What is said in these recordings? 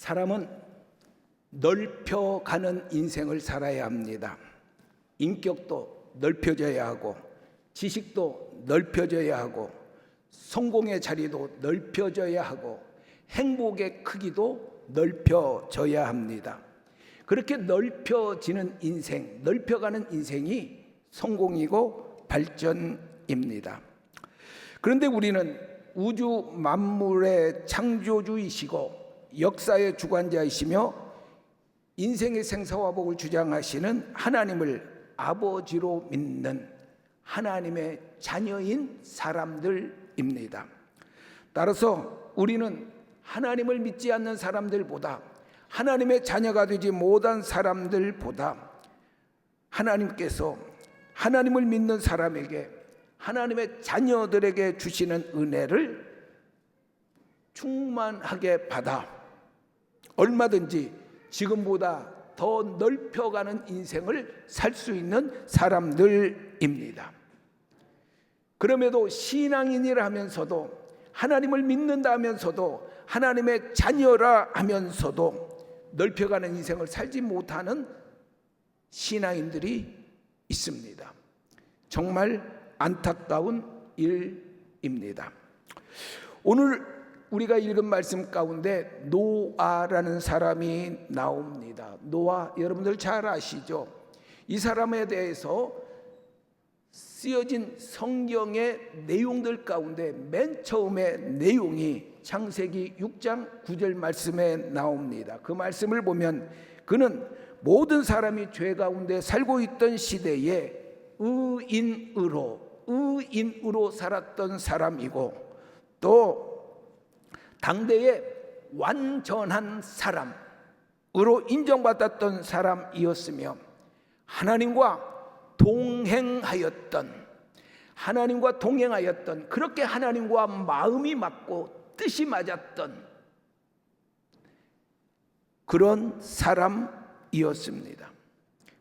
사람은 넓혀가는 인생을 살아야 합니다. 인격도 넓혀져야 하고, 지식도 넓혀져야 하고, 성공의 자리도 넓혀져야 하고, 행복의 크기도 넓혀져야 합니다. 그렇게 넓혀지는 인생, 넓혀가는 인생이 성공이고 발전입니다. 그런데 우리는 우주 만물의 창조주이시고 역사의 주관자이시며 인생의 생사와 복을 주장하시는 하나님을 아버지로 믿는 하나님의 자녀인 사람들입니다. 따라서 우리는 하나님을 믿지 않는 사람들보다, 하나님의 자녀가 되지 못한 사람들보다 하나님께서 하나님을 믿는 사람에게, 하나님의 자녀들에게 주시는 은혜를 충만하게 받아 얼마든지 지금보다 더 넓혀가는 인생을 살 수 있는 사람들입니다. 그럼에도 신앙인이라 하면서도, 하나님을 믿는다 하면서도, 하나님의 자녀라 하면서도 넓혀가는 인생을 살지 못하는 신앙인들이 있습니다. 정말 안타까운 일입니다. 오늘 우리가 읽은 말씀 가운데 노아라는 사람이 나옵니다. 노아, 여러분들 잘 아시죠? 이 사람에 대해서 쓰여진 성경의 내용들 가운데 맨 처음에 내용이 창세기 6장 9절 말씀에 나옵니다. 그 말씀을 보면 그는 모든 사람이 죄 가운데 살고 있던 시대에 의인으로 살았던 사람이고, 또 당대의 완전한 사람으로 인정받았던 사람이었으며, 하나님과 동행하였던, 그렇게 하나님과 마음이 맞고 뜻이 맞았던 그런 사람이었습니다.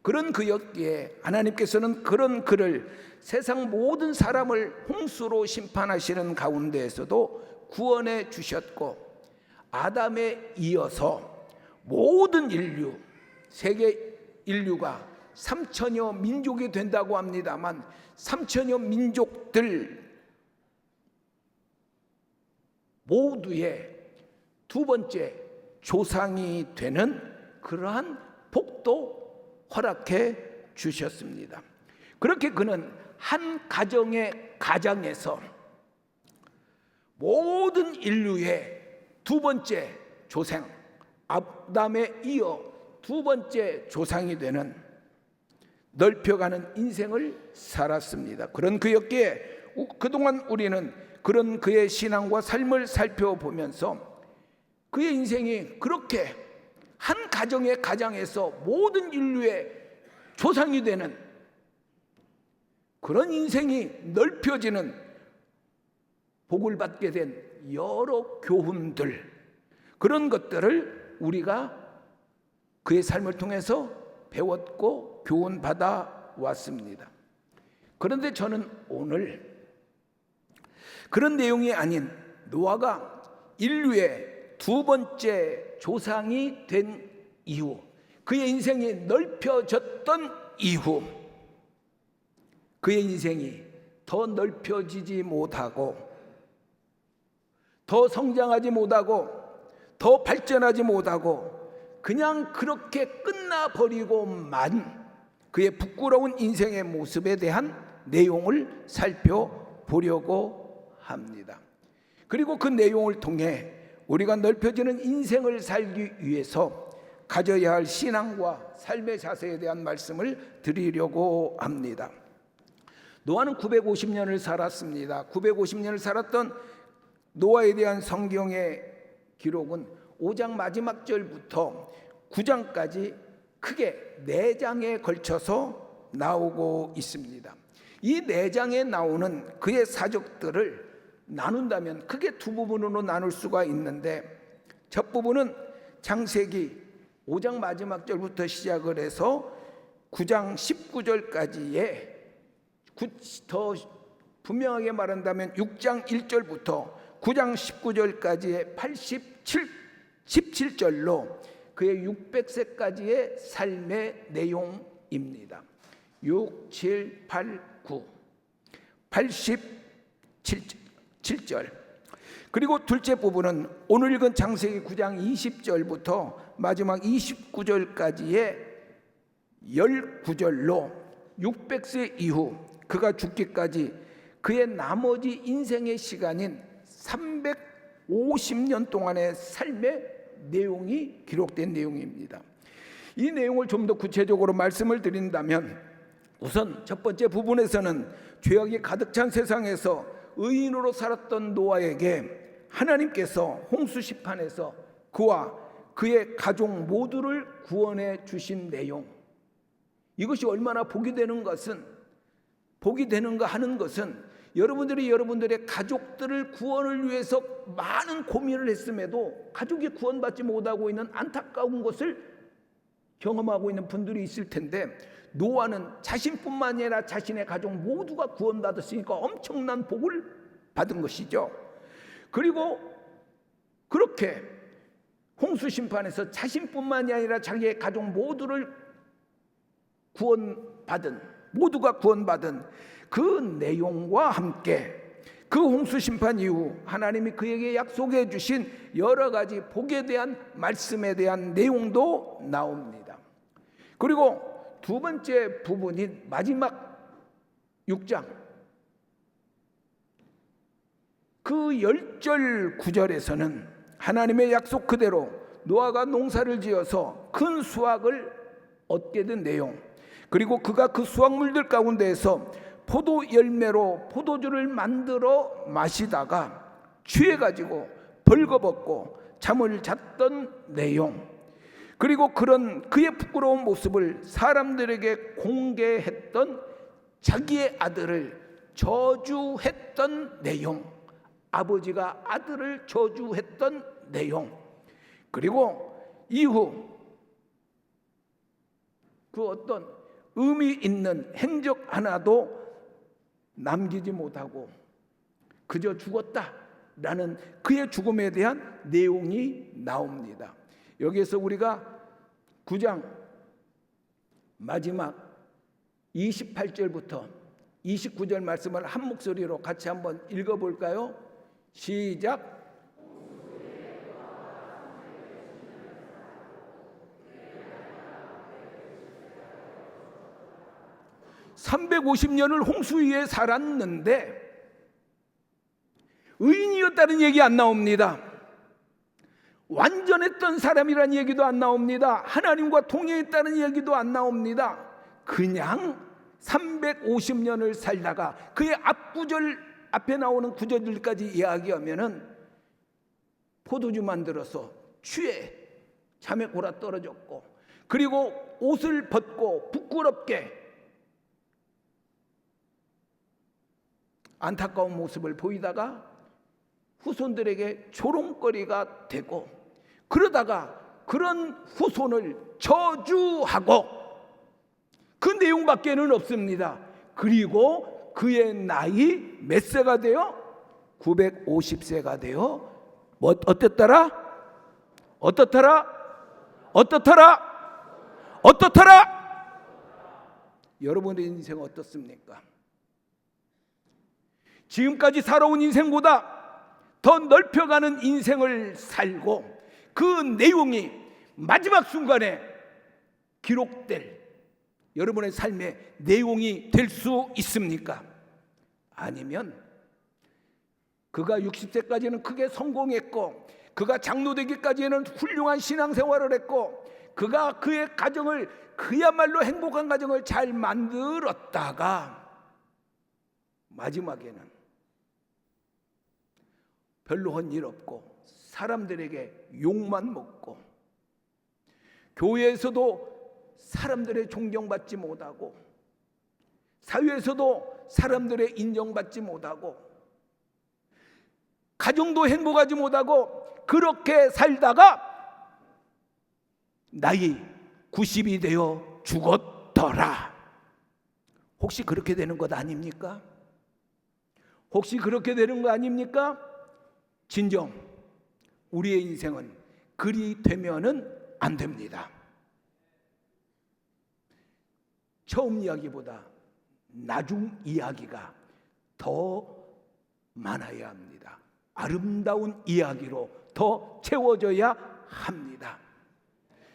그런 그였기에 하나님께서는 그런 그를 세상 모든 사람을 홍수로 심판하시는 가운데에서도 구원해 주셨고, 아담에 이어서 모든 인류, 세계 인류가 3천여 민족이 된다고 합니다만 3천여 민족들 모두의 두 번째 조상이 되는 그러한 복도 허락해 주셨습니다. 그렇게 그는 한 가정에서 모든 인류의 두 번째 조상, 아담에 이어 두 번째 조상이 되는 넓혀가는 인생을 살았습니다. 그런 그였기에 그동안 우리는 그런 그의 신앙과 삶을 살펴보면서 그의 인생이 그렇게 한 가정에서 모든 인류의 조상이 되는 그런 인생이 넓혀지는 복을 받게 된 여러 교훈들, 그런 것들을 우리가 그의 삶을 통해서 배웠고 교훈받아 왔습니다. 그런데 저는 오늘 그런 내용이 아닌 노아가 인류의 두 번째 조상이 된 이후, 그의 인생이 넓혀졌던 이후, 그의 인생이 더 넓혀지지 못하고, 더 성장하지 못하고, 더 발전하지 못하고 그냥 그렇게 끝나버리고만 그의 부끄러운 인생의 모습에 대한 내용을 살펴보려고 합니다. 그리고 그 내용을 통해 우리가 넓혀지는 인생을 살기 위해서 가져야 할 신앙과 삶의 자세에 대한 말씀을 드리려고 합니다. 노아는 950년을 살았습니다. 950년을 살았던 노아에 대한 성경의 기록은 5장 마지막 절부터 9장까지 크게 4장에 걸쳐서 나오고 있습니다. 이 4장에 나오는 그의 사적들을 나눈다면 크게 두 부분으로 나눌 수가 있는데, 첫 부분은 창세기 5장 마지막 절부터 시작을 해서 9장 19절까지의, 더 분명하게 말한다면 6장 1절부터 9장 19절까지의 17절로 그의 600세까지의 삶의 내용입니다. 6, 7, 8, 9, 87절. 그리고 둘째 부분은 오늘 읽은 창세기 9장 20절부터 마지막 29절까지의 19절로 600세 이후 그가 죽기까지 그의 나머지 인생의 시간인 350년 동안의 삶의 내용이 기록된 내용입니다. 이 내용을 좀 더 구체적으로 말씀을 드린다면, 우선 첫 번째 부분에서는 죄악이 가득 찬 세상에서 의인으로 살았던 노아에게 하나님께서 홍수 심판에서 그와 그의 가족 모두를 구원해 주신 내용, 이것이 얼마나 복이 되는가 하는 것은 여러분들이 여러분들의 가족들을 구원을 위해서 많은 고민을 했음에도 가족이 구원받지 못하고 있는 안타까운 것을 경험하고 있는 분들이 있을 텐데, 노아는 자신뿐만 아니라 자신의 가족 모두가 구원받았으니까 엄청난 복을 받은 것이죠. 그리고 그렇게 홍수 심판에서 자신뿐만이 아니라 자기의 가족 모두를 모두가 구원받은 그 내용과 함께 그 홍수 심판 이후 하나님이 그에게 약속해 주신 여러 가지 복에 대한 말씀에 대한 내용도 나옵니다. 그리고 두 번째 부분인 마지막 6장 그 10절 9절에서는 하나님의 약속 그대로 노아가 농사를 지어서 큰 수확을 얻게 된 내용, 그리고 그가 그 수확물들 가운데에서 포도 열매로 포도주를 만들어 마시다가 취해가지고 벌거벗고 잠을 잤던 내용, 그리고 그런 그의 부끄러운 모습을 사람들에게 공개했던 자기의 아들을 저주했던 내용, 아버지가 아들을 저주했던 내용, 그리고 이후 그 어떤 의미 있는 행적 하나도 남기지 못하고 그저 죽었다라는 그의 죽음에 대한 내용이 나옵니다. 여기에서 우리가 9장 마지막 28절부터 29절 말씀을 한 목소리로 같이 한번 읽어볼까요? 시작. 350년을 홍수 위에 살았는데 의인이었다는 얘기 안 나옵니다. 완전했던 사람이라는 얘기도 안 나옵니다. 하나님과 동행했다는 얘기도 안 나옵니다. 그냥 350년을 살다가 그의 앞에 나오는 구절들까지 이야기하면은 포도주 만들어서 취해 잠에 골아 떨어졌고, 그리고 옷을 벗고 부끄럽게 안타까운 모습을 보이다가 후손들에게 조롱거리가 되고, 그러다가 그런 후손을 저주하고, 그 내용밖에는 없습니다. 그리고 그의 나이 몇 세가 돼요? 950세가 돼요. 어떻더라? 여러분의 인생 어떻습니까? 지금까지 살아온 인생보다 더 넓혀가는 인생을 살고 그 내용이 마지막 순간에 기록될 여러분의 삶의 내용이 될 수 있습니까? 아니면 그가 60세까지는 크게 성공했고, 그가 장로 되기까지는 훌륭한 신앙생활을 했고, 그가 그의 가정을 그야말로 행복한 가정을 잘 만들었다가 마지막에는 별로 한 일 없고 사람들에게 욕만 먹고 교회에서도 사람들의 존경받지 못하고 사회에서도 사람들의 인정받지 못하고 가정도 행복하지 못하고 그렇게 살다가 나이 90이 되어 죽었더라. 혹시 그렇게 되는 것 아닙니까? 혹시 그렇게 되는 거 아닙니까? 진정 우리의 인생은 그리 되면은 안 됩니다. 처음 이야기보다 나중 이야기가 더 많아야 합니다. 아름다운 이야기로 더 채워져야 합니다.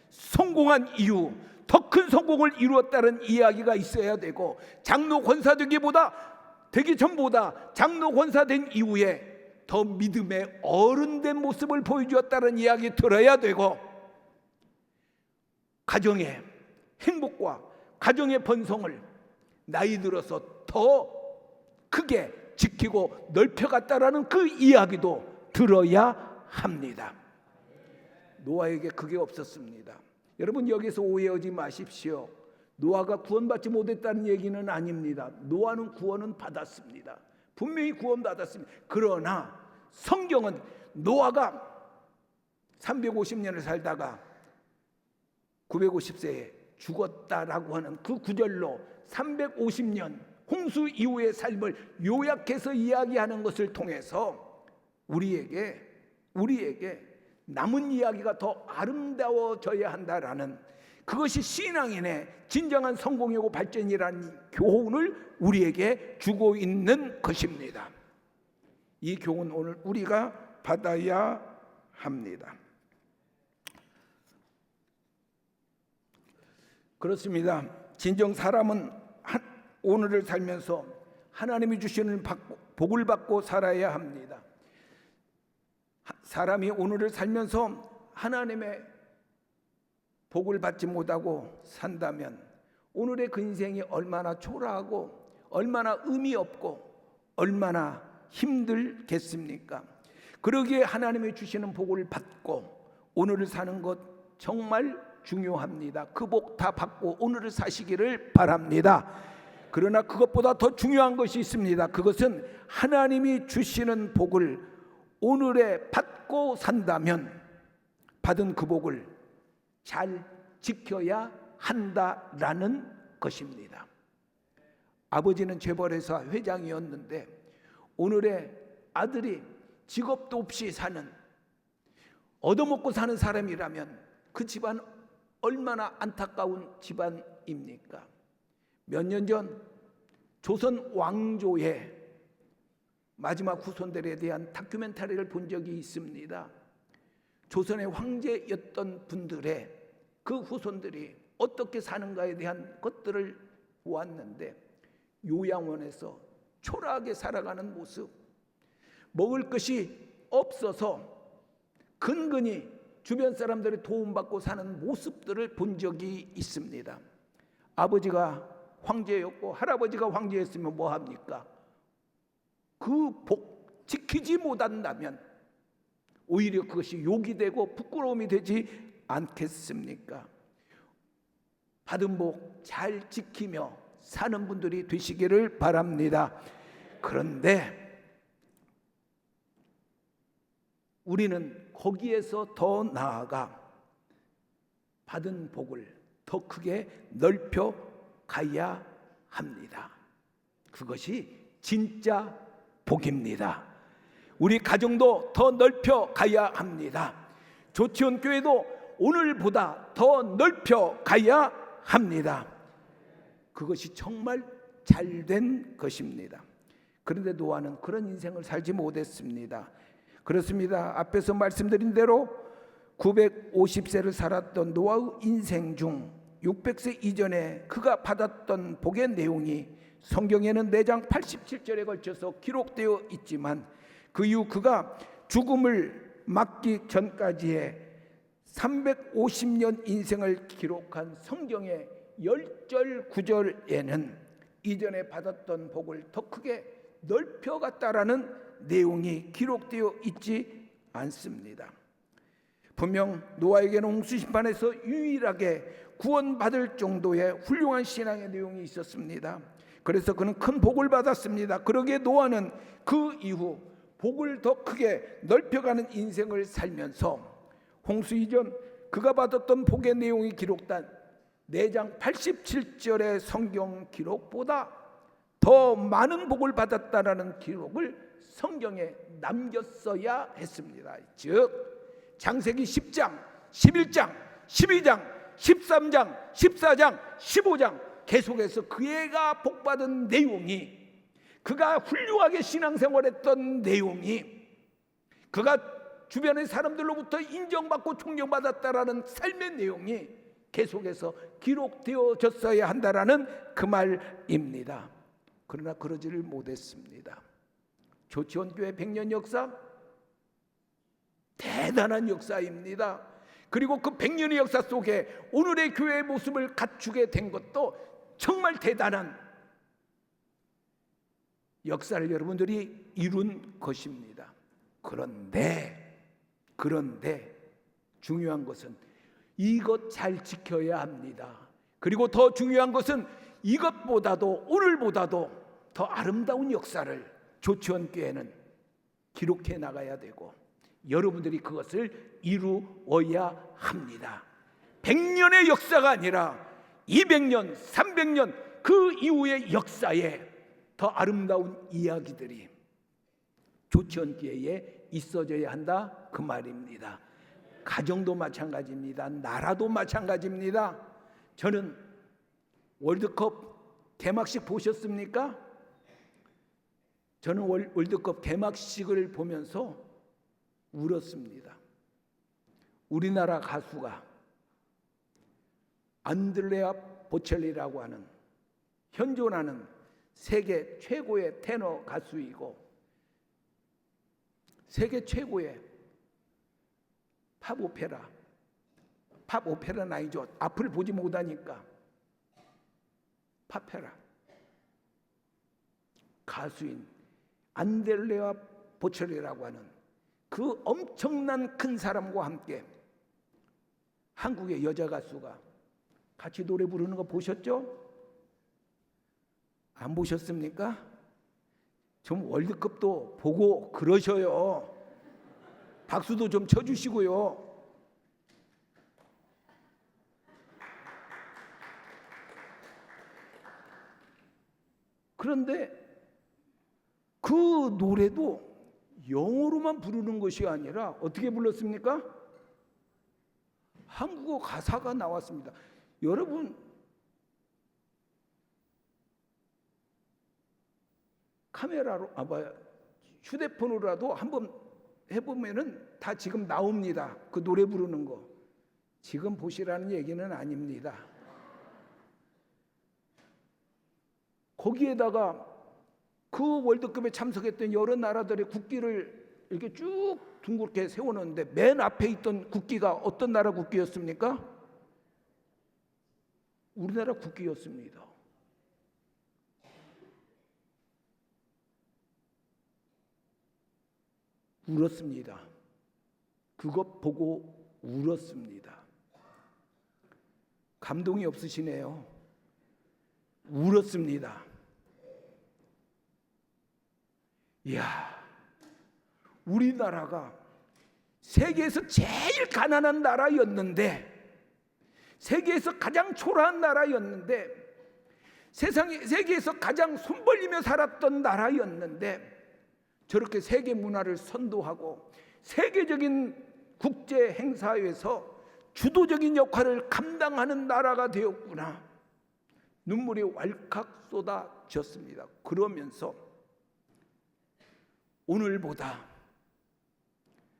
성공한 이유, 더 큰 성공을 이루었다는 이야기가 있어야 되고, 장로 권사 되기 전보다 장로 권사 된 이후에 더 믿음의 어른된 모습을 보여주었다는 이야기 들어야 되고, 가정의 행복과 가정의 번성을 나이 들어서 더 크게 지키고 넓혀갔다라는 그 이야기도 들어야 합니다. 노아에게 그게 없었습니다. 여러분, 여기서 오해하지 마십시오. 노아가 구원받지 못했다는 얘기는 아닙니다. 노아는 구원은 받았습니다. 분명히 구원받았습니다. 그러나 성경은 노아가 350년을 살다가 950세에 죽었다라고 하는 그 구절로 350년 홍수 이후의 삶을 요약해서 이야기하는 것을 통해서 우리에게 남은 이야기가 더 아름다워져야 한다라는, 그것이 신앙인의 진정한 성공이고 발전이라는 교훈을 우리에게 주고 있는 것입니다. 이 교훈 오늘 우리가 받아야 합니다. 그렇습니다. 진정 사람은 오늘을 살면서 하나님이 주시는 복을 받고 살아야 합니다. 사람이 오늘을 살면서 하나님의 복을 받지 못하고 산다면 오늘의 그 인생이 얼마나 초라하고 얼마나 의미 없고 얼마나 힘들겠습니까? 그러기에 하나님이 주시는 복을 받고 오늘을 사는 것 정말 중요합니다. 그 복 다 받고 오늘을 사시기를 바랍니다. 그러나 그것보다 더 중요한 것이 있습니다. 그것은 하나님이 주시는 복을 오늘에 받고 산다면 받은 그 복을 잘 지켜야 한다라는 것입니다. 아버지는 재벌회사 회장이었는데 오늘의 아들이 직업도 없이 사는, 얻어먹고 사는 사람이라면 그 집안 얼마나 안타까운 집안입니까? 몇 년 전 조선 왕조의 마지막 후손들에 대한 다큐멘터리를 본 적이 있습니다. 조선의 황제였던 분들의 그 후손들이 어떻게 사는가에 대한 것들을 보았는데, 요양원에서 초라하게 살아가는 모습, 먹을 것이 없어서 근근히 주변 사람들의 도움받고 사는 모습들을 본 적이 있습니다. 아버지가 황제였고 할아버지가 황제였으면 뭐합니까? 그 복 지키지 못한다면 오히려 그것이 욕이 되고 부끄러움이 되지 않겠습니까? 받은 복 잘 지키며 사는 분들이 되시기를 바랍니다. 그런데 우리는 거기에서 더 나아가 받은 복을 더 크게 넓혀 가야 합니다. 그것이 진짜 복입니다. 우리 가정도 더 넓혀 가야 합니다. 조치원 교회도 오늘보다 더 넓혀 가야 합니다. 그것이 정말 잘된 것입니다. 그런데 노아는 그런 인생을 살지 못했습니다. 그렇습니다. 앞에서 말씀드린 대로 950세를 살았던 노아의 인생 중 600세 이전에 그가 받았던 복의 내용이 성경에는 4장 87절에 걸쳐서 기록되어 있지만, 그 이후 그가 죽음을 맞기 전까지의 350년 인생을 기록한 성경의 10절 9절에는 이전에 받았던 복을 더 크게 넓혀갔다라는 내용이 기록되어 있지 않습니다. 분명 노아에게는 홍수 심판에서 유일하게 구원받을 정도의 훌륭한 신앙의 내용이 있었습니다. 그래서 그는 큰 복을 받았습니다. 그러기에 노아는 그 이후 복을 더 크게 넓혀가는 인생을 살면서 홍수 이전 그가 받았던 복의 내용이 기록된 4장 87절의 성경 기록보다 더 많은 복을 받았다라는 기록을 성경에 남겼어야 했습니다. 즉 창세기 10장, 11장, 12장, 13장, 14장, 15장 계속해서 그애가 복받은 내용이, 그가 훌륭하게 신앙생활했던 내용이, 그가 주변의 사람들로부터 인정받고 존경받았다라는 삶의 내용이 계속해서 기록되어졌어야 한다라는 그 말입니다. 그러나 그러지를 못했습니다. 조치원교회 100년 역사, 대단한 역사입니다. 그리고 그 100년의 역사 속에 오늘의 교회의 모습을 갖추게 된 것도 정말 대단한 역사를 여러분들이 이룬 것입니다. 그런데 중요한 것은 이것 잘 지켜야 합니다. 그리고 더 중요한 것은 이것보다도, 오늘보다도 더 아름다운 역사를 조치원교회는 기록해 나가야 되고 여러분들이 그것을 이루어야 합니다. 100년의 역사가 아니라 200년, 300년 그 이후의 역사에 더 아름다운 이야기들이 조치원교회에 있어져야 한다, 그 말입니다. 가정도 마찬가지입니다. 나라도 마찬가지입니다. 저는 월드컵 개막식 보셨습니까? 저는 월드컵 개막식을 보면서 울었습니다. 우리나라 가수가 안드레아 보첼리라고 하는 현존하는 세계 최고의 테너 가수이고 세계 최고의 팝 오페라는 아니죠. 앞을 보지 못하니까 팝페라 가수인 안드레아 보첼리라고 하는 그 엄청난 큰 사람과 함께 한국의 여자 가수가 같이 노래 부르는 거 보셨죠? 안 보셨습니까? 좀 월드컵도 보고 그러셔요. 박수도 좀 쳐주시고요. 그런데 그 노래도 영어로만 부르는 것이 아니라 어떻게 불렀습니까? 한국어 가사가 나왔습니다. 여러분 카메라로 휴대폰으로라도 한번 해보면은 다 지금 나옵니다. 그 노래 부르는 거. 지금 보시라는 얘기는 아닙니다. 거기에다가 그 월드컵에 참석했던 여러 나라들의 국기를 이렇게 쭉 둥그렇게 세워놓는데 맨 앞에 있던 국기가 어떤 나라 국기였습니까? 우리나라 국기였습니다. 울었습니다. 그것 보고 울었습니다. 감동이 없으시네요. 울었습니다. 이야, 우리나라가 세계에서 제일 가난한 나라였는데, 세계에서 가장 초라한 나라였는데, 세계에서 가장 손 벌리며 살았던 나라였는데, 저렇게 세계 문화를 선도하고 세계적인 국제 행사에서 주도적인 역할을 감당하는 나라가 되었구나. 눈물이 왈칵 쏟아졌습니다. 그러면서 오늘보다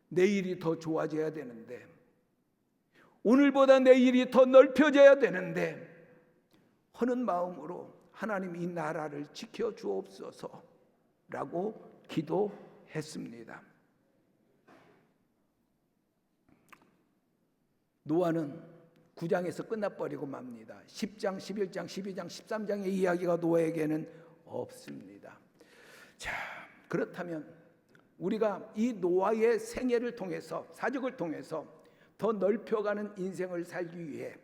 내일이 더 좋아져야 되는데, 오늘보다 내일이 더 넓혀져야 되는데, 하는 마음으로 하나님 이 나라를 지켜 주옵소서라고 기도했습니다. 노아는 9장에서 끝나버리고 맙니다. 10장, 11장, 12장, 13장의 이야기가 노아에게는 없습니다. 자, 그렇다면 우리가 이 노아의 생애를 통해서, 사적을 통해서 더 넓혀가는 인생을 살기 위해,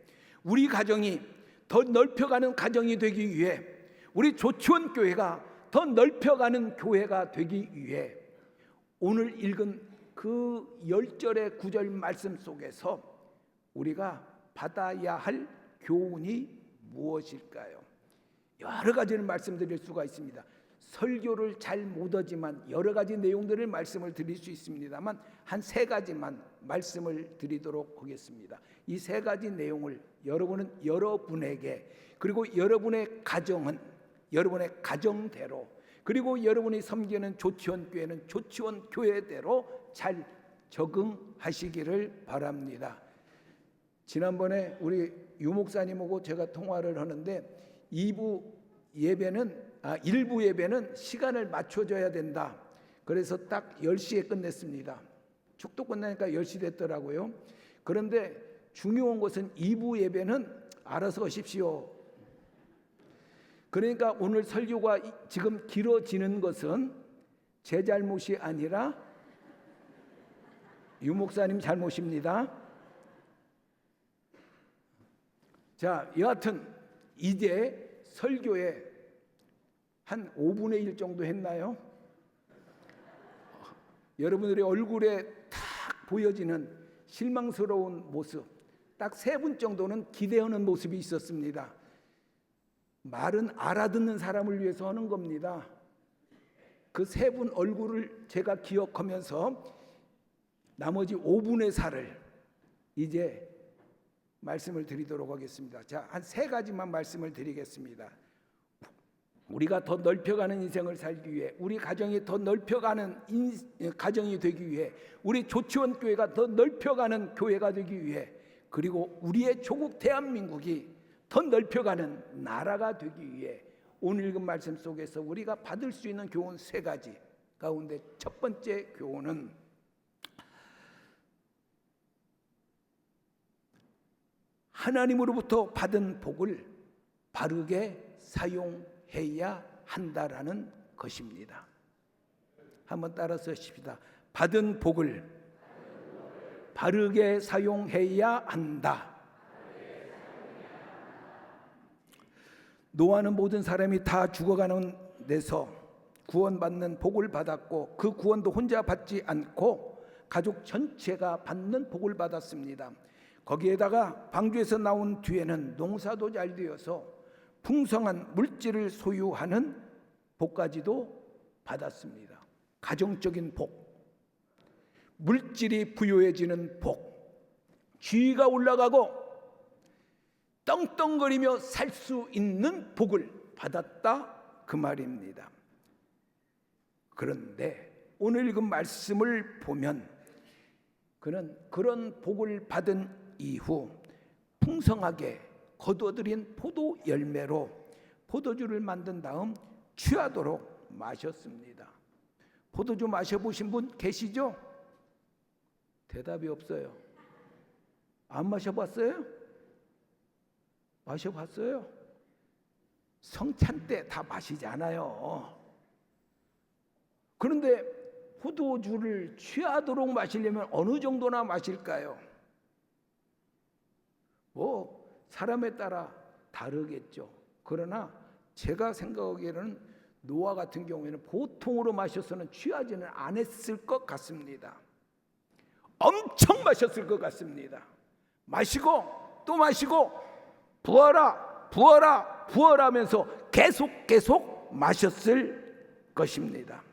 우리 가정이 더 넓혀가는 가정이 되기 위해, 우리 조치원 교회가 더 넓혀가는 교회가 되기 위해 오늘 읽은 그 10절의 9절 말씀 속에서 우리가 받아야 할 교훈이 무엇일까요? 여러 가지를 말씀드릴 수가 있습니다. 설교를 잘 못하지만 여러 가지 내용들을 말씀을 드릴 수 있습니다만 한 3가지만 말씀을 드리도록 하겠습니다. 이 3가지 내용을 여러분은 여러분에게, 그리고 여러분의 가정은 여러분의 가정대로, 그리고 여러분이 섬기는 조치원 교회는 조치원 교회대로 잘 적응하시기를 바랍니다. 지난번에 우리 유 목사님하고 제가 통화를 하는데 일부 예배는 시간을 맞춰줘야 된다. 그래서 딱 10시에 끝냈습니다. 축도 끝나니까 10시 됐더라고요. 그런데 중요한 것은 2부 예배는 알아서 하십시오. 그러니까 오늘 설교가 지금 길어지는 것은 제 잘못이 아니라 유 목사님 잘못입니다. 자, 여하튼 이제 설교에 한 5분의 1 정도 했나요? 여러분들의 얼굴에 탁 보여지는 실망스러운 모습, 딱 3분 정도는 기대하는 모습이 있었습니다. 말은 알아듣는 사람을 위해서 하는 겁니다. 그 3분 얼굴을 제가 기억하면서 나머지 5분의 4를 이제 말씀을 드리도록 하겠습니다. 자, 한 3가지만 말씀을 드리겠습니다. 우리가 더 넓혀가는 인생을 살기 위해, 우리 가정이 더 넓혀가는 가정이 되기 위해, 우리 조치원 교회가 더 넓혀가는 교회가 되기 위해, 그리고 우리의 조국 대한민국이 더 넓혀가는 나라가 되기 위해 오늘 읽은 말씀 속에서 우리가 받을 수 있는 교훈 3가지 가운데 첫 번째 교훈은 하나님으로부터 받은 복을 바르게 사용해야 한다라는 것입니다. 한번 따라서 하십시다. 받은 복을 바르게 사용해야 한다. 노아는 모든 사람이 다 죽어가는 데서 구원받는 복을 받았고, 그 구원도 혼자 받지 않고 가족 전체가 받는 복을 받았습니다. 거기에다가 방주에서 나온 뒤에는 농사도 잘 되어서 풍성한 물질을 소유하는 복까지도 받았습니다. 가정적인 복, 물질이 부유해지는 복, 지위가 올라가고 떵떵거리며 살 수 있는 복을 받았다, 그 말입니다. 그런데 오늘 읽은 말씀을 보면 그는 그런 복을 받은 이후 풍성하게 거둬들인 포도 열매로 포도주를 만든 다음 취하도록 마셨습니다. 포도주 마셔보신 분 계시죠? 대답이 없어요. 안 마셔봤어요? 마셔봤어요? 성찬 때 다 마시잖아요. 그런데 포도주를 취하도록 마시려면 어느 정도나 마실까요? 사람에 따라 다르겠죠. 그러나 제가 생각하기에는 노아 같은 경우에는 보통으로 마셔서는 취하지는 않았을 것 같습니다. 엄청 마셨을 것 같습니다. 마시고 또 마시고 부어라 부어라 부어라면서 계속 마셨을 것입니다.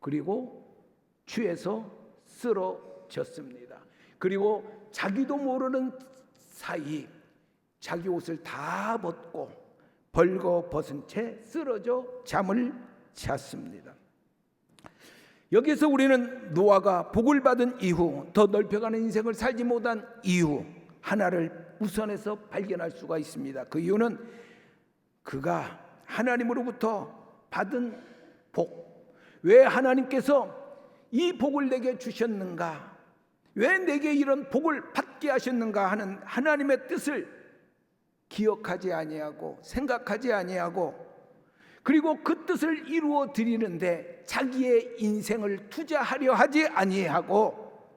그리고 취해서 쓰러졌습니다. 그리고 자기도 모르는 사이 자기 옷을 다 벗고 벌거벗은 채 쓰러져 잠을 잤습니다. 여기서 우리는 노아가 복을 받은 이후, 더 넓혀가는 인생을 살지 못한 이유 하나를 우선해서 발견할 수가 있습니다. 그 이유는 그가 하나님으로부터 받은 복, 왜 하나님께서 이 복을 내게 주셨는가, 왜 내게 이런 복을 받게 하셨는가 하는 하나님의 뜻을 기억하지 아니하고 생각하지 아니하고, 그리고 그 뜻을 이루어 드리는데 자기의 인생을 투자하려 하지 아니하고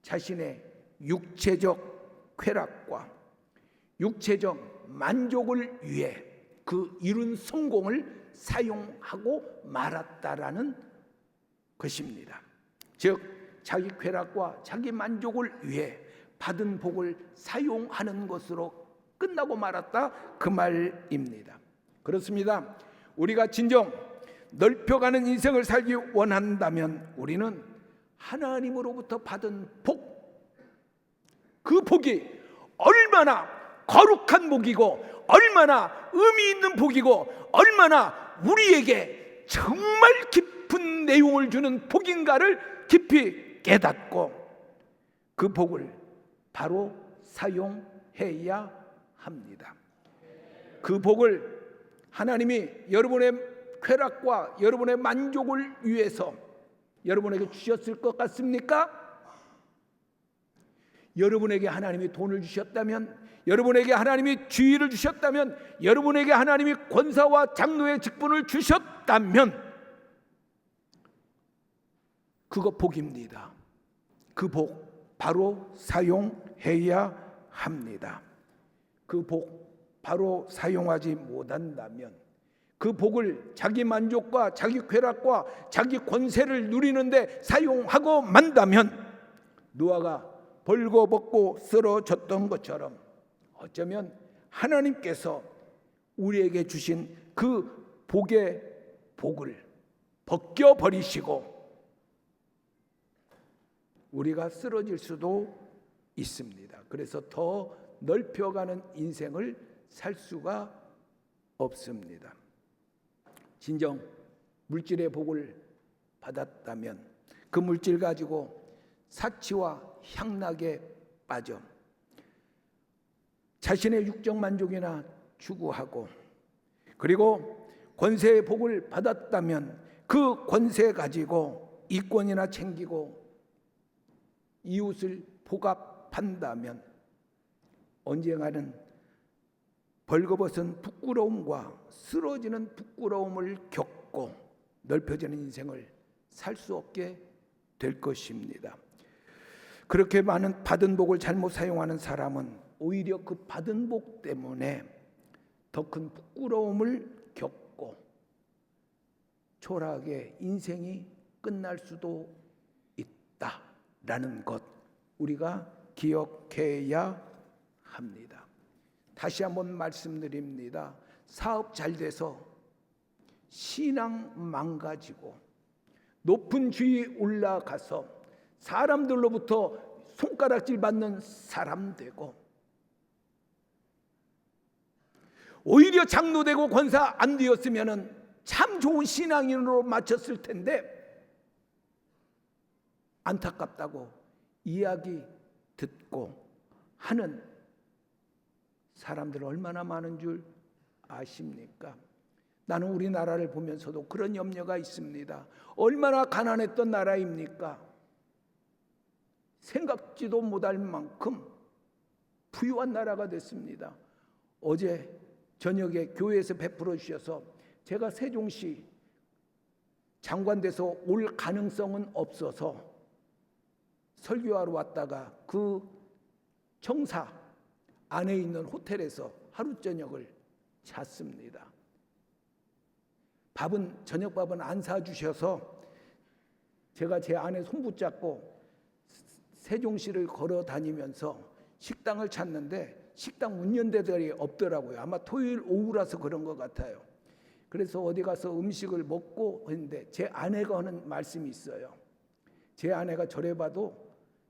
자신의 육체적 쾌락과 육체적 만족을 위해 그 이룬 성공을 사용하고 말았다라는 것입니다. 즉 자기 쾌락과 자기 만족을 위해 받은 복을 사용하는 것으로 끝나고 말았다, 그 말입니다. 그렇습니다. 우리가 진정 넓혀가는 인생을 살기 원한다면 우리는 하나님으로부터 받은 복, 그 복이 얼마나 거룩한 복이고 얼마나 의미 있는 복이고 얼마나 우리에게 정말 깊은 내용을 주는 복인가를 깊이 깨닫고 그 복을 바로 사용해야 합니다. 그 복을 하나님이 여러분의 쾌락과 여러분의 만족을 위해서 여러분에게 주셨을 것 같습니까? 여러분에게 하나님이 돈을 주셨다면, 여러분에게 하나님이 지위를 주셨다면, 여러분에게 하나님이 권사와 장로의 직분을 주셨다면 그거 복입니다. 그 복 바로 사용해야 합니다. 그 복 바로 사용하지 못한다면 그 복을 자기 만족과 자기 쾌락과 자기 권세를 누리는데 사용하고 만다면 노아가 벌거벗고 쓰러졌던 것처럼 어쩌면 하나님께서 우리에게 주신 그 복의 복을 벗겨버리시고 우리가 쓰러질 수도 있습니다. 그래서 더 넓혀가는 인생을 살 수가 없습니다. 진정 물질의 복을 받았다면 그 물질 가지고 사치와 향락에 빠져 자신의 육적 만족이나 추구하고 그리고 권세의 복을 받았다면 그 권세 가지고 이권이나 챙기고 이웃을 복압한다면 언젠가는 벌거벗은 부끄러움과 쓰러지는 부끄러움을 겪고 넓혀지는 인생을 살 수 없게 될 것입니다. 그렇게 많은 받은 복을 잘못 사용하는 사람은 오히려 그 받은 복 때문에 더 큰 부끄러움을 겪고 초라하게 인생이 끝날 수도 있다라는 것 우리가 기억해야 합니다. 다시 한번 말씀드립니다. 사업 잘 돼서 신앙 망가지고 높은 지위에 올라가서 사람들로부터 손가락질 받는 사람 되고 오히려 장로 되고 권사 안 되었으면 참 좋은 신앙인으로 마쳤을 텐데 안타깝다고 이야기 듣고 하는 사람들 얼마나 많은 줄 아십니까? 나는 우리나라를 보면서도 그런 염려가 있습니다. 얼마나 가난했던 나라입니까? 생각지도 못할 만큼 부유한 나라가 됐습니다. 어제 저녁에 교회에서 베풀어 주셔서 제가 세종시 장관 돼서 올 가능성은 없어서 설교하러 왔다가 그 청사 안에 있는 호텔에서 하루 저녁을 잤습니다. 저녁밥은 안 사주셔서 제가 제 아내 손 붙잡고 세종시를 걸어 다니면서 식당을 찾는데 식당 운영대들이 없더라고요. 아마 토요일 오후라서 그런 것 같아요. 그래서 어디 가서 음식을 먹고 했는데 제 아내가 하는 말씀이 있어요. 제 아내가 저래 봐도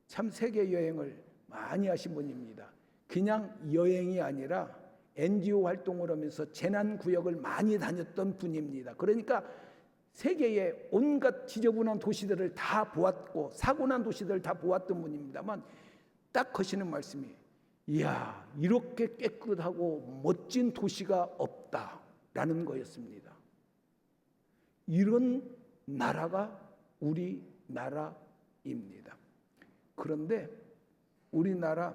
참 세계 여행을 많이 하신 분입니다. 그냥 여행이 아니라 NGO 활동을 하면서 재난구역을 많이 다녔던 분입니다. 그러니까 세계의 온갖 지저분한 도시들을 다 보았고 사고난 도시들을 다 보았던 분입니다만 딱 하시는 말씀이 이야 이렇게 깨끗하고 멋진 도시가 없다라는 거였습니다. 이런 나라가 우리나라입니다. 그런데 우리나라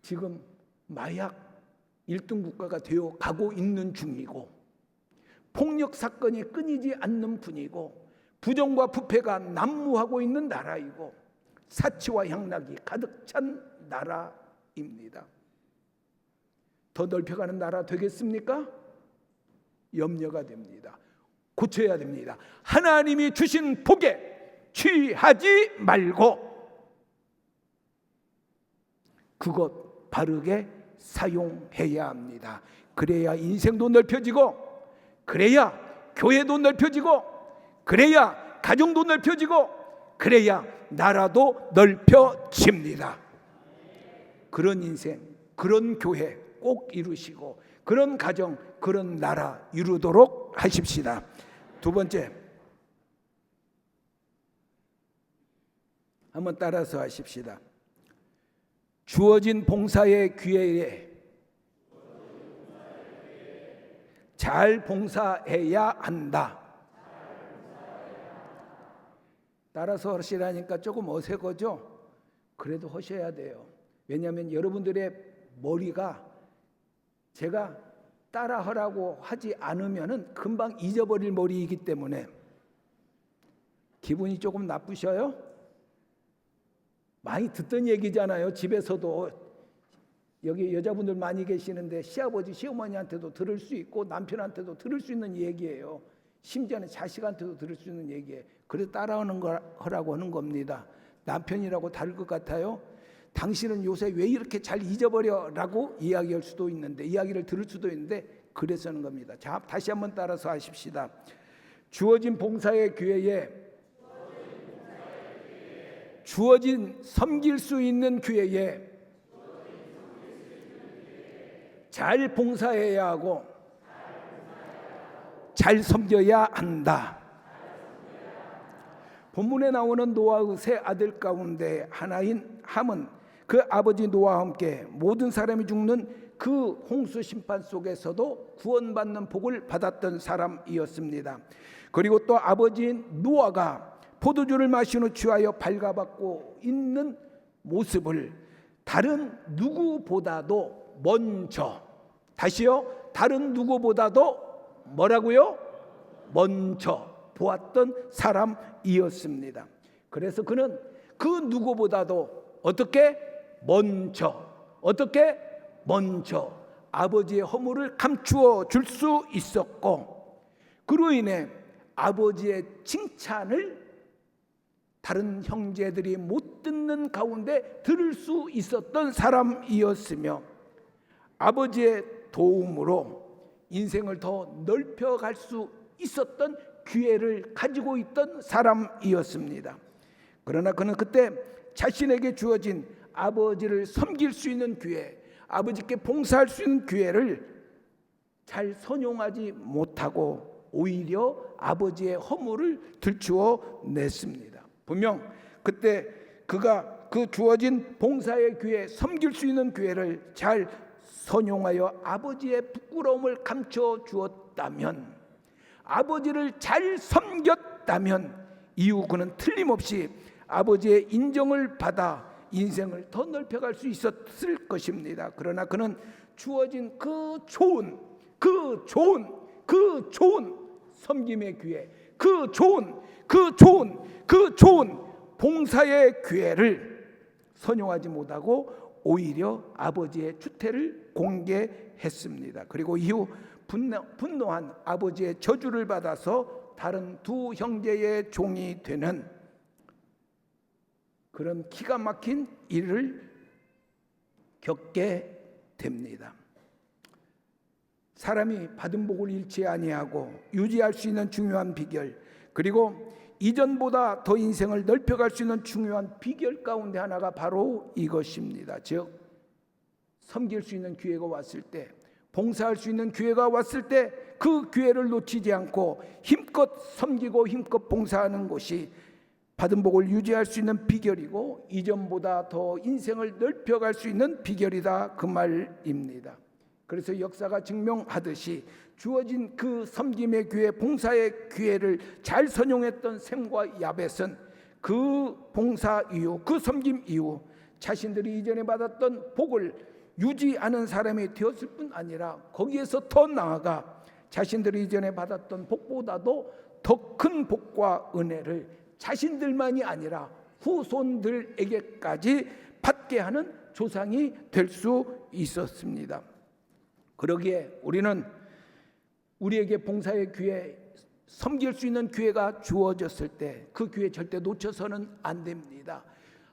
지금 마약 1등 국가가 되어 가고 있는 중이고 폭력 사건이 끊이지 않는 분이고 부정과 부패가 난무하고 있는 나라이고 사치와 향락이 가득 찬 나라입니다. 더 넓혀가는 나라 되겠습니까? 염려가 됩니다. 고쳐야 됩니다. 하나님이 주신 복에 취하지 말고 그것 바르게 사용해야 합니다. 그래야 인생도 넓혀지고, 그래야 교회도 넓혀지고, 그래야 가정도 넓혀지고, 그래야 나라도 넓혀집니다. 그런 인생, 그런 교회 꼭 이루시고, 그런 가정, 그런 나라 이루도록 하십시다. 두 번째, 한번 따라서 하십시다. 주어진 봉사의 기회에 잘 봉사해야 한다. 따라서 하시라니까 조금 어색하죠? 그래도 하셔야 돼요. 왜냐하면 여러분들의 머리가 제가 따라하라고 하지 않으면 금방 잊어버릴 머리이기 때문에. 기분이 조금 나쁘셔요? 많이 듣던 얘기잖아요. 집에서도 여기 여자분들 많이 계시는데 시아버지 시어머니한테도 들을 수 있고 남편한테도 들을 수 있는 얘기예요. 심지어는 자식한테도 들을 수 있는 얘기예요. 그래서 따라하는 거라고 하는 겁니다. 남편이라고 다를 것 같아요? 당신은 요새 왜 이렇게 잘 잊어버려? 라고 이야기할 수도 있는데, 이야기를 들을 수도 있는데, 그래서 하는 겁니다. 자, 다시 한번 따라서 하십시다. 주어진 봉사의 기회에, 주어진 섬길 수 있는 기회에 잘 봉사해야 하고 잘 섬겨야 한다. 본문에 나오는 노아의 세 아들 가운데 하나인 함은 그 아버지 노아와 함께 모든 사람이 죽는 그 홍수 심판 속에서도 구원받는 복을 받았던 사람이었습니다. 그리고 또 아버지인 노아가 포도주를 마신 후 취하여 발가벗고 있는 모습을 다른 누구보다도 먼저, 다시요, 다른 누구보다도 뭐라고요? 먼저 보았던 사람이었습니다. 그래서 그는 그 누구보다도 어떻게? 먼저 아버지의 허물을 감추어 줄 수 있었고, 그로 인해 아버지의 칭찬을 다른 형제들이 못 듣는 가운데 들을 수 있었던 사람이었으며, 아버지의 도움으로 인생을 더 넓혀갈 수 있었던 기회를 가지고 있던 사람이었습니다. 그러나 그는 그때 자신에게 주어진 아버지를 섬길 수 있는 기회, 아버지께 봉사할 수 있는 기회를 잘 선용하지 못하고 오히려 아버지의 허물을 들추어 냈습니다. 분명 그때 그가 그 주어진 봉사의 기회, 섬길 수 있는 기회를 잘 선용하여 아버지의 부끄러움을 감춰 주었다면, 아버지를 잘 섬겼다면 이후 그는 틀림없이 아버지의 인정을 받아 인생을 더 넓혀갈 수 있었을 것입니다. 그러나 그는 주어진 그 좋은 섬김의 기회, 그 좋은 봉사의 기회를 선용하지 못하고 오히려 아버지의 추태를 공개했습니다. 그리고 이후 분노한 아버지의 저주를 받아서 다른 두 형제의 종이 되는 그런 기가 막힌 일을 겪게 됩니다. 사람이 받은 복을 잃지 아니하고 유지할 수 있는 중요한 비결, 그리고 이전보다 더 인생을 넓혀갈 수 있는 중요한 비결 가운데 하나가 바로 이것입니다. 즉, 섬길 수 있는 기회가 왔을 때, 봉사할 수 있는 기회가 왔을 때 그 기회를 놓치지 않고 힘껏 섬기고 힘껏 봉사하는 것이 받은 복을 유지할 수 있는 비결이고 이전보다 더 인생을 넓혀갈 수 있는 비결이다, 그 말입니다. 그래서 역사가 증명하듯이 주어진 그 섬김의 기회, 봉사의 기회를 잘 선용했던 셈과 야벳은 그 봉사 이후, 그 섬김 이후 자신들이 이전에 받았던 복을 유지하는 사람이 되었을 뿐 아니라 거기에서 더 나아가 자신들이 이전에 받았던 복보다도 더 큰 복과 은혜를 자신들만이 아니라 후손들에게까지 받게 하는 조상이 될 수 있었습니다. 그러기에 우리는 우리에게 봉사의 기회, 섬길 수 있는 기회가 주어졌을 때 그 기회 절대 놓쳐서는 안 됩니다.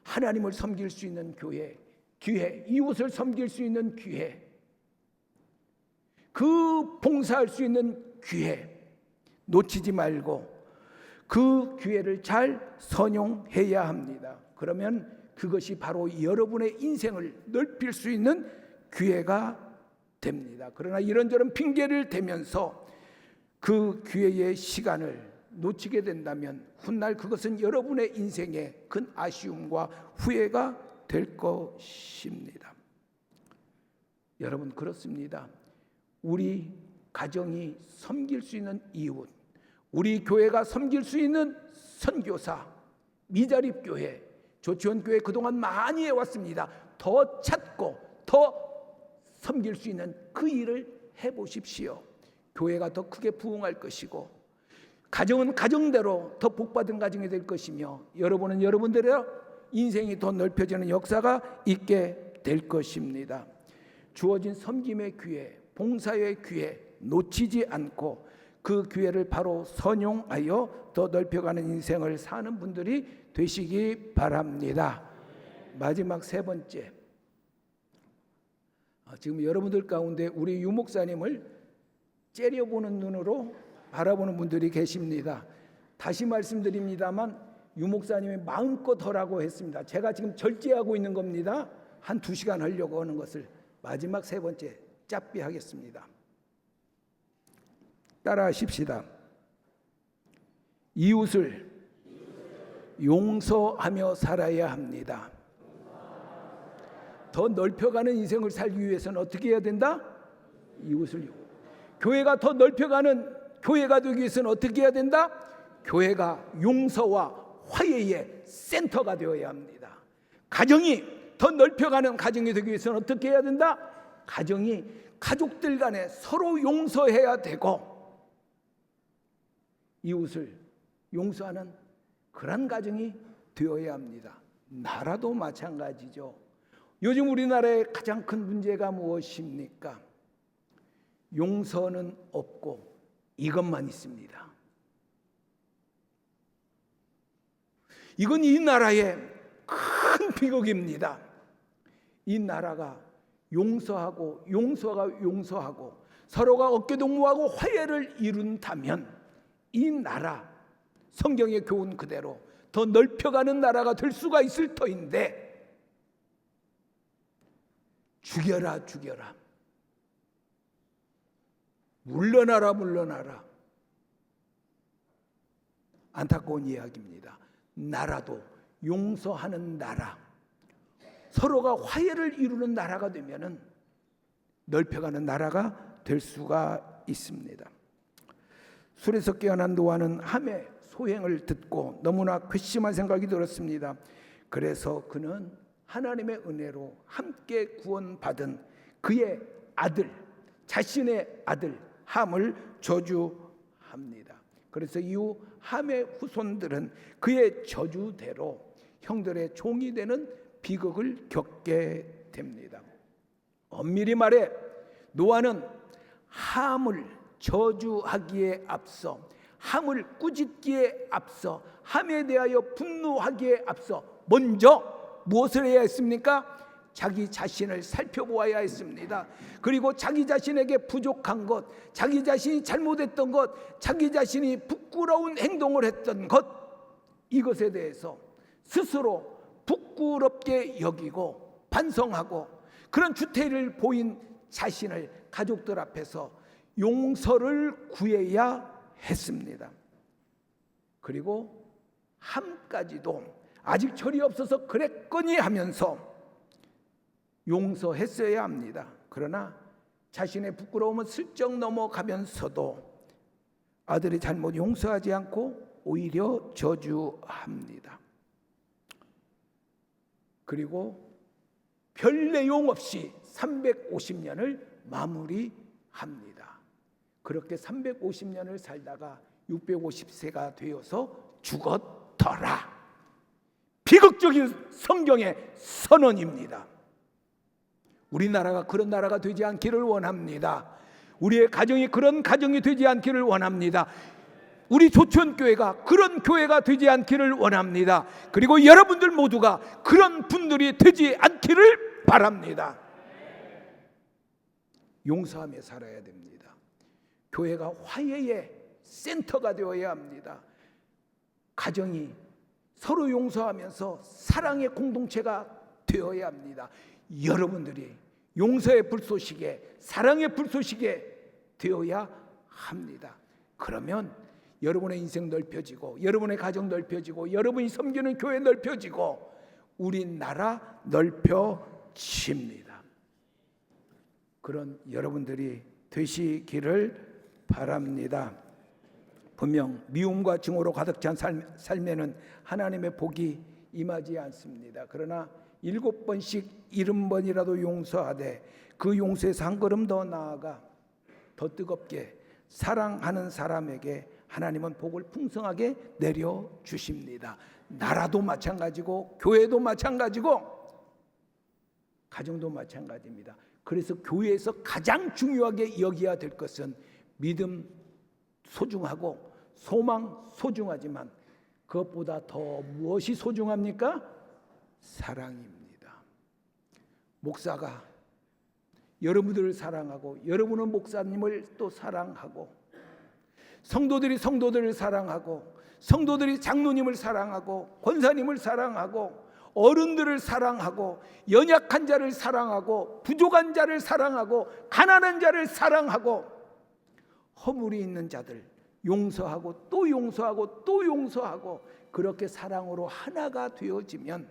하나님을 섬길 수 있는 기회, 이웃을 섬길 수 있는 기회, 그 봉사할 수 있는 기회 놓치지 말고 그 기회를 잘 선용해야 합니다. 그러면 그것이 바로 여러분의 인생을 넓힐 수 있는 기회가 됩니다. 그러나 이런저런 핑계를 대면서 그 기회의 시간을 놓치게 된다면 훗날 그것은 여러분의 인생의 큰 아쉬움과 후회가 될 것입니다. 여러분, 그렇습니다. 우리 가정이 섬길 수 있는 이웃, 우리 교회가 섬길 수 있는 선교사, 미자립교회, 조치원교회 그동안 많이 해왔습니다. 더 찾고 더 섬길 수 있는 그 일을 해보십시오. 교회가 더 크게 부흥할 것이고 가정은 가정대로 더 복받은 가정이 될 것이며 여러분은 여러분들의 인생이 더 넓혀지는 역사가 있게 될 것입니다. 주어진 섬김의 기회, 봉사의 기회 놓치지 않고 그 기회를 바로 선용하여 더 넓혀가는 인생을 사는 분들이 되시기 바랍니다. 마지막 세 번째, 지금 여러분들 가운데 우리 유 목사님을 째려보는 눈으로 바라보는 분들이 계십니다. 다시 말씀드립니다만 유 목사님이 마음껏 하라고 했습니다. 제가 지금 절제하고 있는 겁니다. 한 2시간 하려고 하는 것을. 마지막 세 번째, 짧게 하겠습니다. 따라 하십시다. 이웃을 용서하며 살아야 합니다. 더 넓혀가는 인생을 살기 위해서는 어떻게 해야 된다? 이웃을. 교회가 더 넓혀가는 교회가 되기 위해서는 어떻게 해야 된다? 교회가 용서와 화해의 센터가 되어야 합니다. 가정이 더 넓혀가는 가정이 되기 위해서는 어떻게 해야 된다? 가정이 가족들 간에 서로 용서해야 되고 이웃을 용서하는 그런 가정이 되어야 합니다. 나라도 마찬가지죠. 요즘 우리나라의 가장 큰 문제가 무엇입니까? 용서는 없고 이것만 있습니다. 이건 이 나라의 큰 비극입니다. 이 나라가 용서하고 서로가 어깨동무하고 화해를 이룬다면 이 나라 성경의 교훈 그대로 더 넓혀가는 나라가 될 수가 있을 터인데 죽여라 물러나라 안타까운 이야기입니다. 나라도 용서하는 나라, 서로가 화해를 이루는 나라가 되면은 넓혀가는 나라가 될 수가 있습니다. 술에서 깨어난 노아는 함의 소행을 듣고 너무나 괘씸한 생각이 들었습니다. 그래서 그는 하나님의 은혜로 함께 구원받은 그의 아들, 자신의 아들 함을 저주합니다. 그래서 이후 함의 후손들은 그의 저주대로 형들의 종이 되는 비극을 겪게 됩니다. 엄밀히 말해 노아는 함을 저주하기에 앞서, 함을 꾸짖기에 앞서, 함에 대하여 분노하기에 앞서 먼저 무엇을 해야 했습니까? 자기 자신을 살펴보아야 했습니다. 그리고 자기 자신에게 부족한 것, 자기 자신이 잘못했던 것, 자기 자신이 부끄러운 행동을 했던 것, 이것에 대해서 스스로 부끄럽게 여기고 반성하고 그런 주태를 보인 자신을 가족들 앞에서 용서를 구해야 했습니다. 그리고 함까지도 아직 철이 없어서 그랬거니 하면서 용서했어야 합니다. 그러나 자신의 부끄러움은 슬쩍 넘어가면서도 아들의 잘못 용서하지 않고 오히려 저주합니다. 그리고 별 내용 없이 350년을 마무리합니다. 그렇게 350년을 살다가 650세가 되어서 죽었더라. 비극적인 성경의 선언입니다. 우리나라가 그런 나라가 되지 않기를 원합니다. 우리의 가정이 그런 가정이 되지 않기를 원합니다. 우리 조천교회가 그런 교회가 되지 않기를 원합니다. 그리고 여러분들 모두가 그런 분들이 되지 않기를 바랍니다. 용서하며 살아야 됩니다. 교회가 화해의 센터가 되어야 합니다. 가정이 서로 용서하면서 사랑의 공동체가 되어야 합니다. 여러분들이 용서의 불쏘시개, 사랑의 불쏘시개 되어야 합니다. 그러면 여러분의 인생 넓혀지고, 여러분의 가정 넓혀지고, 여러분이 섬기는 교회 넓혀지고, 우리나라 넓혀집니다. 그런 여러분들이 되시기를 바랍니다. 분명 미움과 증오로 가득 찬 삶에는 하나님의 복이 임하지 않습니다. 그러나 7번씩 70번이라도 용서하되 그 용서에서 한 걸음 더 나아가 더 뜨겁게 사랑하는 사람에게 하나님은 복을 풍성하게 내려주십니다. 나라도 마찬가지고 교회도 마찬가지고 가정도 마찬가지입니다. 그래서 교회에서 가장 중요하게 여겨야 될 것은 믿음 소중하고 소망 소중하지만 그것보다 더 무엇이 소중합니까? 사랑입니다. 목사가 여러분들을 사랑하고 여러분은 목사님을 또 사랑하고 성도들이 성도들을 사랑하고 성도들이 장로님을 사랑하고 권사님을 사랑하고 어른들을 사랑하고 연약한 자를 사랑하고 부족한 자를 사랑하고 가난한 자를 사랑하고 허물이 있는 자들 용서하고 또 용서하고 또 용서하고 그렇게 사랑으로 하나가 되어지면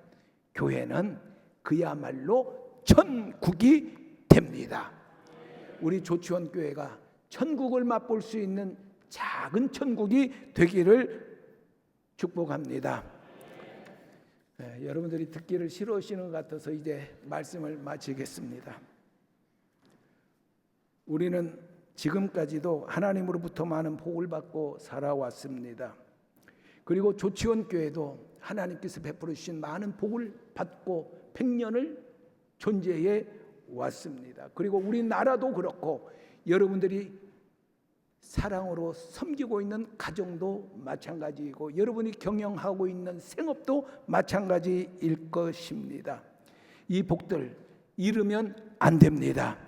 교회는 그야말로 천국이 됩니다. 우리 조치원 교회가 천국을 맛볼 수 있는 작은 천국이 되기를 축복합니다. 여러분들이 듣기를 싫어하시는 것 같아서 이제 말씀을 마치겠습니다. 우리는 지금까지도 하나님으로부터 많은 복을 받고 살아왔습니다. 그리고 조치원 교회도 하나님께서 베풀어 주신 많은 복을 받고 100년을 존재해 왔습니다. 그리고 우리나라도 그렇고 여러분들이 사랑으로 섬기고 있는 가정도 마찬가지이고 여러분이 경영하고 있는 생업도 마찬가지일 것입니다. 이 복들 잃으면 안 됩니다.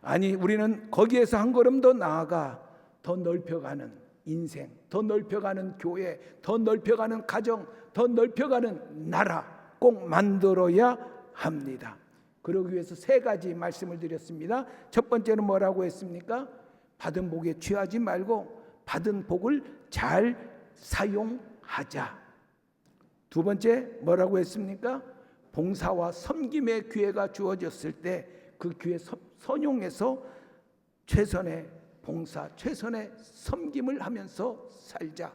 아니 우리는 거기에서 한 걸음 더 나아가 더 넓혀가는 인생, 더 넓혀가는 교회, 더 넓혀가는 가정, 더 넓혀가는 나라 꼭 만들어야 합니다. 그러기 위해서 3가지 말씀을 드렸습니다. 첫 번째는 뭐라고 했습니까? 받은 복에 취하지 말고 받은 복을 잘 사용하자. 두 번째 뭐라고 했습니까? 봉사와 섬김의 기회가 주어졌을 때 그 기회 선용해서 최선의 봉사, 최선의 섬김을 하면서 살자.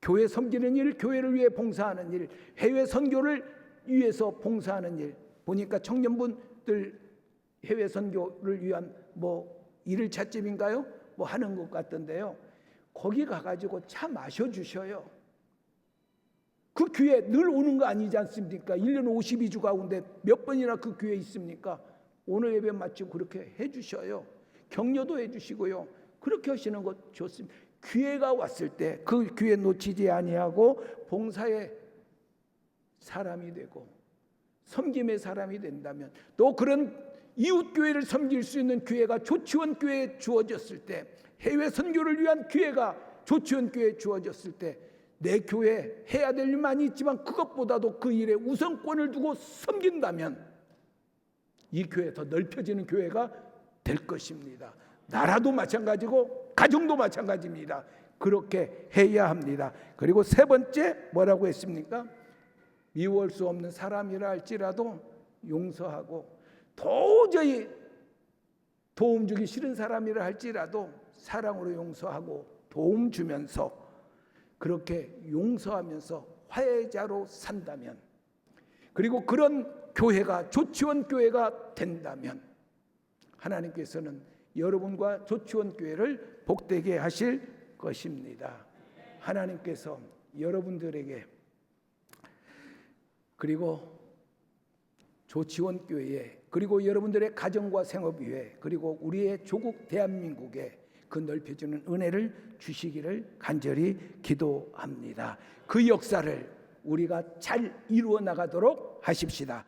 교회 섬기는 일, 교회를 위해 봉사하는 일, 해외 선교를 위해서 봉사하는 일. 보니까 청년분들 해외 선교를 위한 일을 찻집인가요? 하는 것 같던데요. 거기 가가지고 차 마셔주셔요. 그 교회 늘 오는 거 아니지 않습니까? 1년 52주 가운데 몇 번이나 그 교회에 있습니까? 오늘 예배 마치고 그렇게 해주셔요. 격려도 해주시고요. 그렇게 하시는 것 좋습니다. 기회가 왔을 때 그 기회 놓치지 아니하고 봉사의 사람이 되고 섬김의 사람이 된다면 또 그런 이웃교회를 섬길 수 있는 기회가 조치원 교회에 주어졌을 때 해외 선교를 위한 기회가 조치원 교회에 주어졌을 때 내 교회 해야 될 일 많이 있지만 그것보다도 그 일에 우선권을 두고 섬긴다면 이 교회 더 넓혀지는 교회가 될 것입니다. 나라도 마찬가지고 가정도 마찬가지입니다. 그렇게 해야 합니다. 그리고 3번째 뭐라고 했습니까? 미워할 수 없는 사람이라 할지라도 용서하고 도저히 도움 주기 싫은 사람이라 할지라도 사랑으로 용서하고 도움 주면서 그렇게 용서하면서 화해자로 산다면 그리고 그런 교회가 조치원 교회가 된다면 하나님께서는 여러분과 조치원 교회를 복되게 하실 것입니다. 하나님께서 여러분들에게 그리고 조치원 교회에 그리고 여러분들의 가정과 생업 위에 그리고 우리의 조국 대한민국에 그 넓혀주는 은혜를 주시기를 간절히 기도합니다. 그 역사를 우리가 잘 이루어 나가도록 하십시다.